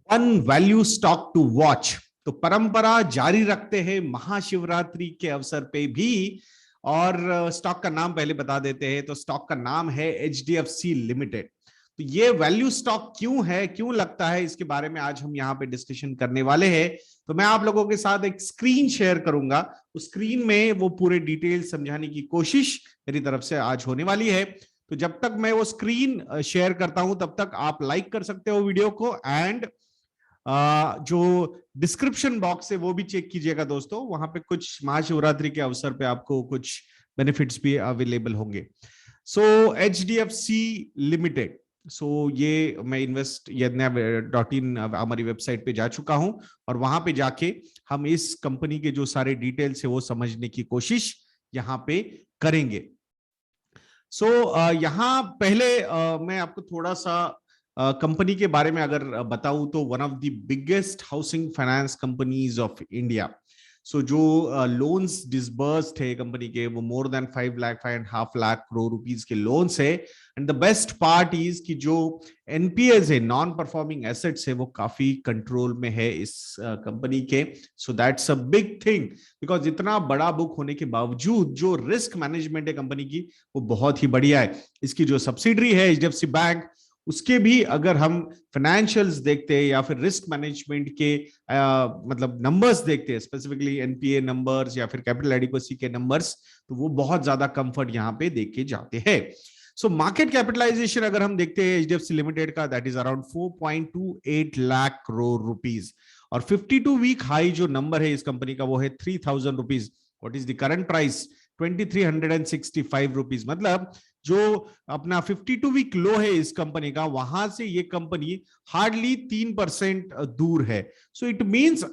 One value stock to watch. तो परंपरा जारी रखते हैं महाशिवरात्रि के अवसर पे भी। और स्टॉक का नाम पहले बता देते हैं। तो स्टॉक का नाम है एचडीएफसी लिमिटेड। तो ये वैल्यू स्टॉक क्यों है, क्यों लगता है, इसके बारे में आज हम यहाँ पे डिस्कशन करने वाले हैं। तो मैं आप लोगों के साथ एक स्क्रीन शेयर करूंगा। उस स्क्रीन में वो पूरे डिटेल समझाने की कोशिश मेरी तरफ से आज होने वाली है। तो जब तक मैं वो स्क्रीन शेयर करता हूं तब तक आप लाइक कर सकते हो वीडियो को। एंड जो डिस्क्रिप्शन बॉक्स है वो भी चेक कीजिएगा दोस्तों। वहां पे कुछ महाशिवरात्रि के अवसर पे आपको कुछ बेनिफिट्स भी अवेलेबल होंगे। सो एचडीएफसी लिमिटेड, सो ये मैं इन्वेस्ट .in हमारी वेबसाइट पे जा चुका हूं और वहां पे जाके हम इस कंपनी के जो सारे डिटेल्स है वो समझने की कोशिश यहाँ पे करेंगे। सो यहाँ पहले मैं आपको थोड़ा सा कंपनी के बारे में अगर बताऊं तो one of the biggest housing finance companies of India. So जो लोन्स डिसबर्स्ड है कंपनी के वो more than 5.5 lakh crore rupees के लोन्स है। And the best part is कि जो एनपीएस है, नॉन परफॉर्मिंग एसेट्स है, वो काफी कंट्रोल में है इस कंपनी के। So that's a big thing because इतना बड़ा बुक होने के बावजूद जो रिस्क मैनेजमेंट है कंपनी की वो बहुत ही बढ़िया है। इसकी जो सब्सिडरी है एचडीएफसी बैंक, उसके भी अगर हम फाइनेंशियल्स देखते हैं या फिर रिस्क मैनेजमेंट के मतलब नंबर्स देखते हैं, स्पेसिफिकली एनपीए नंबर्स या फिर कैपिटल एडिक्वेसी के नंबर्स, तो वो बहुत ज्यादा कंफर्ट यहाँ पे देखे जाते हैं। सो मार्केट कैपिटलाइजेशन अगर हम देखते हैं एचडीएफसी लिमिटेड का, that is around 4.28 lakh crore rupees. और 52 वीक हाई जो नंबर है इस कंपनी का वो है 3000 rupees. What is the current price? 2365 rupees. मतलब जो अपना 52 वीक लो है इस कंपनी का, वहां से ये कंपनी हार्डली 3% दूर है। So it means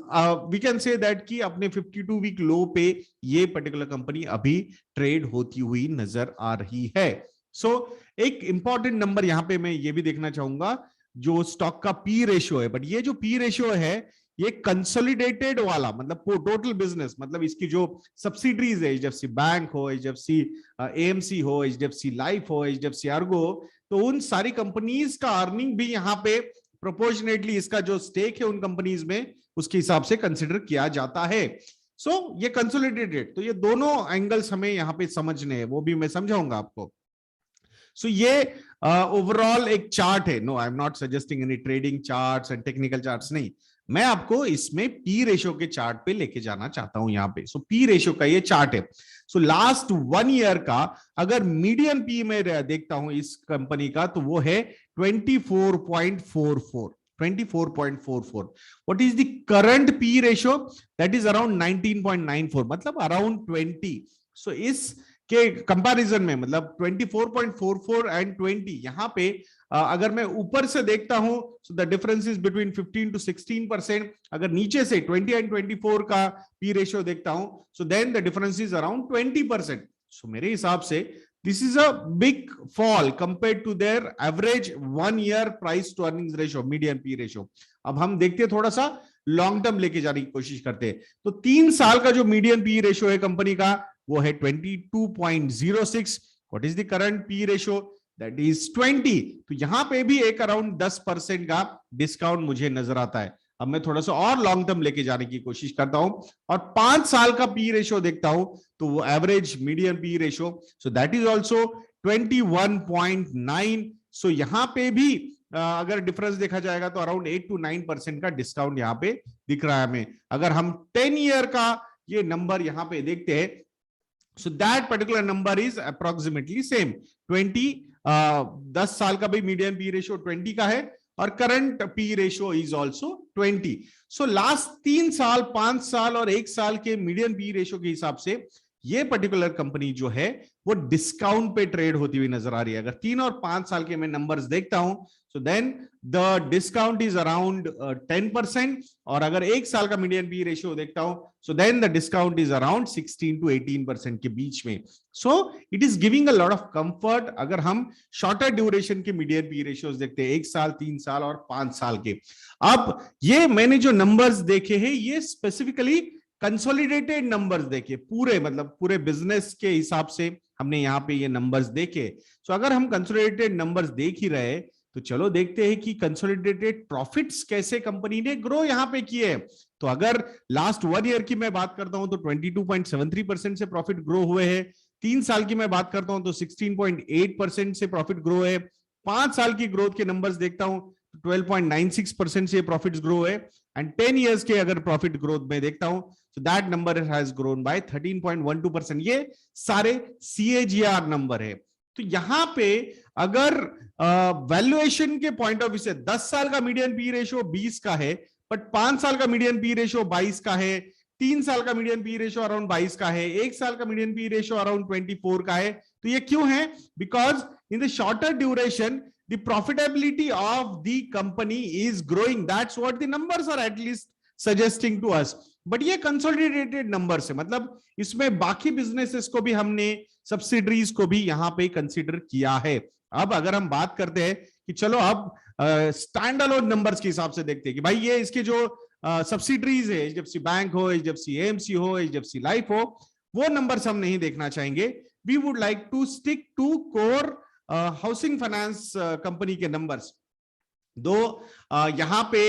we can say that कि अपने 52 वीक लो पे ये पर्टिकुलर कंपनी अभी ट्रेड होती हुई नजर आ रही है। सो एक इंपॉर्टेंट नंबर यहां पे मैं ये भी देखना चाहूंगा, जो स्टॉक का पी रेशियो है। बट ये जो पी रेशियो है ये कंसोलिडेटेड वाला, मतलब टोटल बिजनेस, मतलब इसकी जो सब्सिडरीज है, एचडीएफसी बैंक हो, एचडीएफसी एएमसी हो, एचडीएफसी लाइफ हो, एचडीएफसी अर्गो, तो उन सारी कंपनीज का अर्निंग भी यहाँ पे प्रोपोर्शनेटली इसका जो स्टेक है उन कंपनीज में उसके हिसाब से कंसिडर किया जाता है। सो ये कंसोलिडेटेड, तो ये दोनों एंगल्स हमें यहाँ पे समझने हैं, वो भी मैं समझाऊंगा आपको। सो ये ओवरऑल एक चार्ट है। No, I am not suggesting any trading charts and technical charts, नहीं, मैं आपको इसमें पी रेशियो के चार्ट पे लेके जाना चाहता हूं यहाँ पे। सो पी रेशियो का ये चार्ट है। सो लास्ट 1 ईयर का अगर मीडियन पी में देखता हूं इस कंपनी का, तो वो है 24.44। 24.44। What is the current P ratio? That is around 19.94, मतलब अराउंड 20। सो इस के कंपैरिजन में, मतलब 24.44 एंड 20, यहां पे अगर मैं ऊपर से देखता हूं so the difference is between 15 to 16%। अगर नीचे से 20 एंड 24 का पी रेशियो देखता हूं so then the difference is around 20%। So मेरे हिसाब से this is a big fall compare to their average 1 year price to earnings ratio, median P ratio. अब हम देखते हैं, थोड़ा सा लॉन्ग टर्म लेके जाने की कोशिश करते हैं। तो 3 साल का जो मीडियन पी रेशियो है कंपनी का वो है 22.06। What is the current P ratio? That is 20। तो यहां पे भी एक अराउंड 10% का डिस्काउंट मुझे नजर आता है। अब मैं थोड़ा सा और लॉन्ग टर्म लेके जाने की कोशिश करता हूं और 5 साल का पी रेशियो देखता हूं, तो वो average median P ratio, so that is also 21.9। सो यहां पे भी अगर डिफरेंस देखा जाएगा तो अराउंड 8 to 9% का डिस्काउंट यहां पे दिख रहा है हमें। अगर हम 10 ईयर का ये नंबर यहां पे देखते हैं, so that particular number is approximately same 20। 10 साल का भी मीडियन पी रेशियो 20 का है और current P ratio is also 20। So last 3 साल, 5 साल और 1 साल के मीडियन पी रेशियो के हिसाब से ये पर्टिकुलर कंपनी जो है वो डिस्काउंट पे ट्रेड होती हुई नजर आ रही है। अगर 3 और 5 साल के मैं नंबर्स देखता हूं so then the discount is around 10%। और अगर 1 साल का मीडियन पी रेशियो देखता हूं so then the discount is around 16 to 18% के बीच में। So it is giving a lot of comfort अगर हम शॉर्टर ड्यूरेशन के मीडियन पी रेशियोज देखते हैं, 1 साल, 3 साल और 5 साल के। अब ये मैंने जो नंबर्स देखे हैं ये स्पेसिफिकली कंसोलिडेटेड नंबर्स देखे, पूरे मतलब पूरे बिजनेस के हिसाब से हमने यहाँ पे ये नंबर्स देखे। सो अगर हम कंसोलिडेटेड नंबर्स देख ही रहे तो चलो देखते हैं कि कंसोलिडेटेड प्रॉफिट्स कैसे कंपनी ने ग्रो यहां पे किए। तो अगर लास्ट 1 ईयर की मैं बात करता हूं तो 22.73% से प्रॉफिट ग्रो हुए हैं। 3 साल की मैं बात करता हूं तो 16.8% से प्रॉफिट ग्रो है। 5 साल की ग्रोथ के नंबर्स देखता हूं तो 12.96% से प्रॉफिट ग्रो है। एंड 10 इयर्स के अगर प्रॉफिट ग्रोथ में देखता हूं तो that number has grown by 13.12%। ये सारे CAGR नंबर है। तो यहां पे अगर वैल्यूएशन के पॉइंट ऑफ व्यू से 10 साल का मीडियन पी रेशियो 20 का है, बट 5 साल का मीडियन पी रेशियो 22 का है, 3 साल का मीडियन पी रेशियो अराउंड 22 का है, 1 साल का मीडियन पी रेशियो अराउंड 24 का है। तो ये क्यों है? Because in the shorter duration the profitability of the company is growing. That's what the numbers are at least suggesting to us. But ये कंसोलिडेटेड नंबर्स है, मतलब इसमें बाकी बिजनेसेस को भी हमने, सब्सिडरीज को भी यहां पे कंसीडर किया है। अब अगर हम बात करते हैं कि चलो अब स्टैंड अलोन नंबर्स के हिसाब से देखते हैं कि भाई ये इसके जो सब्सिडरीज है, एचडीएफसी बैंक हो, एचडीएफसी एएमसी हो, एचडीएफसी लाइफ हो, वो नंबर्स हम नहीं देखना चाहेंगे। We would like to stick to core housing finance company के नंबर्स। दो यहां पे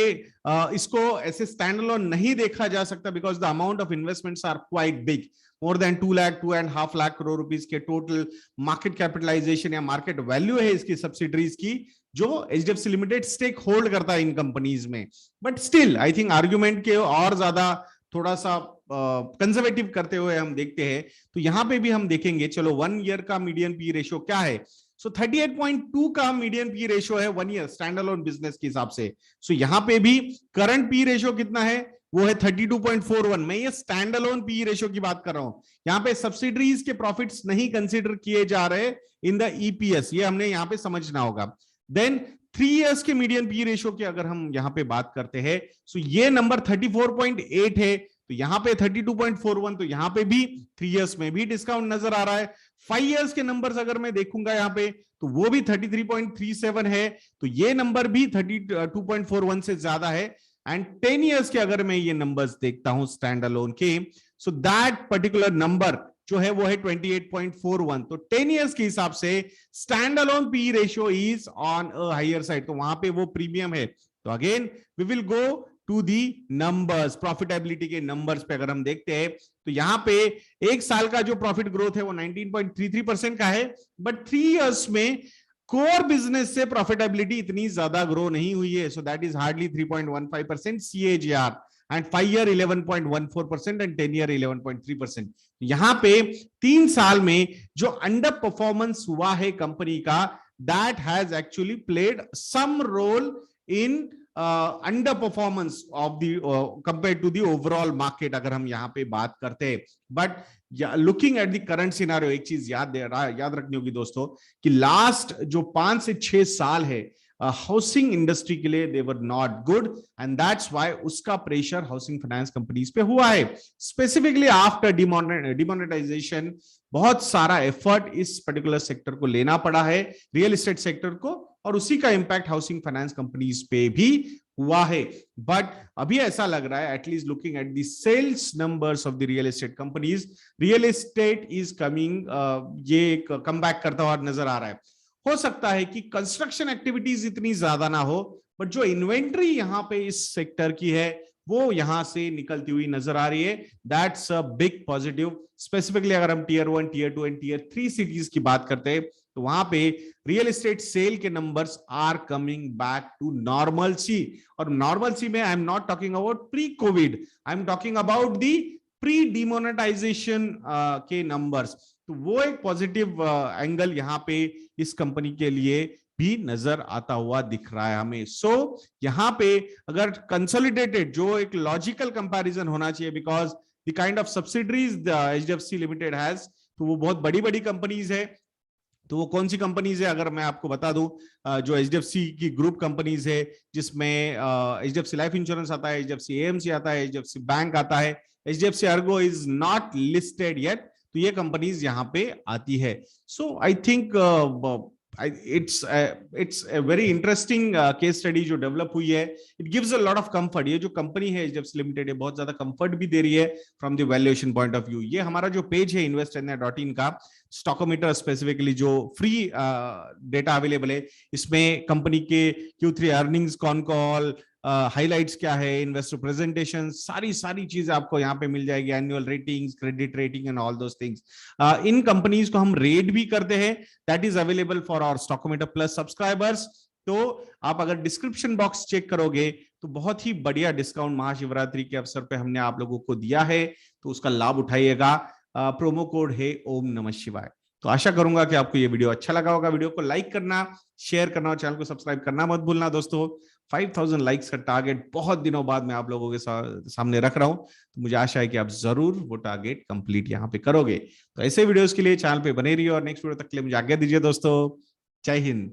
इसको ऐसे स्टैंड अलोन नहीं देखा जा सकता because the amount of investments are quite big, more than 2 lakh 2.5 lakh crore rupees के टोटल मार्केट कैपिटलाइजेशन या मार्केट वैल्यू है इसकी सब्सिडरीज की, जो एचडीएफसी लिमिटेड स्टेक होल्ड करता है इन कंपनीज में। But still I think argument के और ज्यादा थोड़ा सा कंजर्वेटिव करते हुए हम देखते हैं तो यहां पे भी हम देखेंगे, चलो 1 ईयर का मीडियन पी रेशियो क्या है। सो 38.2 का मीडियन पी रेशियो है 1 ईयर स्टैंड अलोन बिजनेस के हिसाब से। सो यहां पे भी करंट पी रेशियो कितना है, वो है 32.41। मैं ये स्टैंड अलोन पी रेशियो की बात कर रहा हूं, यहां पे सब्सिडरीज के प्रॉफिट्स नहीं कंसीडर किए जा रहे इन द ईपीएस, ये हमने यहां पे समझना होगा। देन 3 इयर्स के मीडियन पी रेशियो की अगर हम यहां पे बात करते हैं, सो ये नंबर 34.8 है, तो यहां पे 32.41, तो यहां पे भी 3 इयर्स में भी डिस्काउंट नजर आ रहा है। 5 इयर्स के नंबर्स अगर मैं देखूंगा यहां पे तो वो भी 33.37 है, तो ये नंबर भी 32.41 से ज्यादा है। एंड 10 इयर्स के अगर मैं ये नंबर्स देखता हूं स्टैंड अलोन के, सो दैट पर्टिकुलर नंबर जो है वो है 28.41। तो 10 इयर्स के हिसाब से stand alone P ratio is on a higher side, तो वहां पे वो प्रीमियम है। तो again we will go to the numbers, profitability के नंबर्स पे अगर हम देखते हैं तो यहां पे 1 साल का जो प्रॉफिट ग्रोथ है वो 19.33% का है, बट 3 इयर्स में कोर बिजनेस से प्रॉफिटेबिलिटी इतनी ज्यादा ग्रो नहीं हुई है, so that is hardly 3.15% CAGR, and 5 year 11.14% and 10 year 11.3%। यहां पे 3 साल में जो अंडर परफॉर्मेंस हुआ है कंपनी का, that has actually played some role in under performance of the compare to the overall market, अगर हम यहां पे बात करते हैं। But looking at the current scenario, एक चीज याद रखनी होगी दोस्तों कि लास्ट जो 5 से 6 साल है हाउसिंग इंडस्ट्री के लिए they were not good, and that's why उसका प्रेशर हाउसिंग फाइनेंस कंपनीज पे हुआ है। स्पेसिफिकली आफ्टर डिमोनेटाइजेशन बहुत सारा एफर्ट इस पर्टिकुलर सेक्टर को लेना पड़ा है, रियल एस्टेट सेक्टर को, और उसी का इंपैक्ट हाउसिंग फाइनेंस कंपनीज पे भी हुआ है। बट अभी ऐसा लग रहा है, at least looking at the sales numbers of the real estate companies, real estate is coming, ये कम बैक करता हुआ नजर आ रहा है। हो सकता है कि कंस्ट्रक्शन एक्टिविटीज इतनी ज्यादा ना हो, बट जो इन्वेंट्री यहां पे इस सेक्टर की है वो यहां से निकलती हुई नजर आ रही है। That's a big positive. Specifically अगर हम tier 1, tier 2 and tier 3 cities की बात करते हैं तो वहां पे रियल एस्टेट सेल के numbers are coming back to normalcy. और नॉर्मल सी में I am not talking about pre covid, I am talking about the pre demonetisation के नंबर्स। तो वो एक पॉजिटिव एंगल यहां पे इस कंपनी के लिए भी नजर आता हुआ दिख रहा है हमें। सो यहां पे अगर कंसोलिडेटेड जो एक लॉजिकल कंपैरिजन होना चाहिए, because the kind of subsidiaries HDFC limited has, तो वो बहुत बड़ी बड़ी कंपनीज है। तो वो कौन सी कंपनीज है अगर मैं आपको बता दूं, जो एचडीएफसी की ग्रुप कंपनीज है, जिसमें एचडीएफसी लाइफ इंश्योरेंस आता है, एचडीएफसी एएमसी आता है, एचडीएफसी बैंक आता है, HDFC Ergo is not listed yet, तो ये कंपनीज यहां पे आती है। So I think it's a very interesting case study जो डेवलप हुई है. It gives a lot of comfort. ये जो कंपनी है एचडीएफसी लिमिटेड, ये बहुत ज्यादा कंफर्ट भी दे रही है from the valuation point of view. ये हमारा जो पेज है investindia.in का, स्टॉकोमीटर स्पेसिफिकली, जो फ्री डेटा अवेलेबल है, इसमें कंपनी के Q3 earnings, con call, highlights क्या है, इन्वेस्टर प्रेजेंटेशन, सारी सारी चीजें आपको यहाँ पे मिल जाएगी. Annual ratings, credit rating and all those things. इन कंपनीज को हम रेट भी करते हैं. That is available for our Stockometer plus subscribers. तो आप अगर डिस्क्रिप्शन बॉक्स चेक करोगे तो बहुत ही बढ़िया डिस्काउंट महाशिवरात्रि के अवसर पे हमने आप लोगों को दिया है, तो उसका लाभ उठाइएगा. प्रोमो कोड है ओम नमः शिवाय. तो आशा करूंगा कि आपको ये वीडियो अच्छा लगा होगा. वीडियो को लाइक करना, शेयर करना और चैनल को सब्सक्राइब करना मत भूलना दोस्तों. 5000 लाइक्स का टारगेट बहुत दिनों बाद मैं आप लोगों के सामने रख रहा हूं, तो मुझे आशा है कि आप जरूर वो टारगेट कंप्लीट यहां पे करोगे. तो ऐसे वीडियोस के लिए चैनल पे बने रहिए और नेक्स्ट वीडियो तक के लिए मुझे आज्ञा दीजिए दोस्तों. जय हिंद.